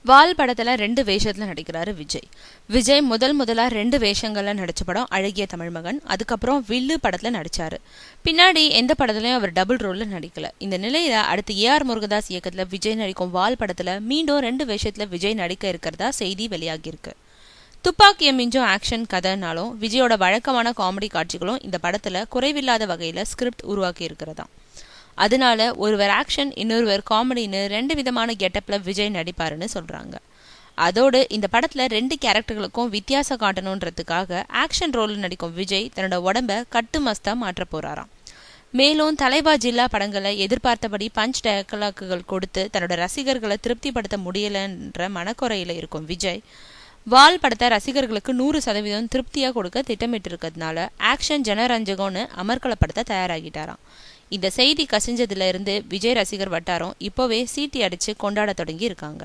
வால் படத்துல 2 வேஷத்துல நடிக்கிறாரு விஜய். விஜய் முதலா 2 வேஷங்கள்ல நடிச்ச படம் அழகிய தமிழ் மகன். அதுக்கப்புறம் வில்லு படத்துல நடிச்சாரு. பின்னாடி எந்த படத்துலயும் அவர் டபுள் ரோல்ல நடிக்கல. இந்த நிலையில அடுத்து ஏஆர் முருகதாஸ் இயக்கத்துல விஜய் நடிக்கும் வால் படத்துல மீண்டும் 2 வேஷத்துல விஜய் நடிக்க இருக்கிறதா செய்தி வெளியாகியிருக்கு. துப்பாக்கிய மிஞ்சும் ஆக்ஷன் கதைனாலும் விஜயோட வழக்கமான காமெடி காட்சிகளும் இந்த படத்துல குறைவில்லாத வகையில ஸ்கிரிப்ட் உருவாக்கி இருக்கிறதா. அதனால ஒருவர் ஆக்ஷன் இன்னொருவர் காமெடின்னு 2 விதமான கெட்டப்ல விஜய் நடிப்பாருன்னு சொல்றாங்க. அதோடு இந்த படத்துல 2 கேரக்டர்களுக்கும் வித்தியாசம் காட்டணுன்றதுக்காக ஆக்ஷன் ரோல் நடிக்கும் விஜய் தன்னோட உடம்ப கட்டு மஸ்தா மாற்ற போறாராம். மேலும் தலைவா ஜில்லா படங்களை எதிர்பார்த்தபடி பஞ்ச் டயலாக்குகள் கொடுத்து தன்னோட ரசிகர்களை திருப்திப்படுத்த முடியலன்ற மனக்குறையில இருக்கும் விஜய் வால் படத்தை ரசிகர்களுக்கு 100% திருப்தியா கொடுக்க திட்டமிட்டு இருக்கிறதுனால ஆக்ஷன் ஜனரஞ்சகம்னு அமர்க்களப்படுத்த தயாராகிட்டாராம். இந்த செய்தி கசிஞ்சதுல இருந்து விஜய் ரசிகர் வட்டாரம் இப்போவே சீட்டி அடிச்சு கொண்டாட தொடங்கி இருக்காங்க.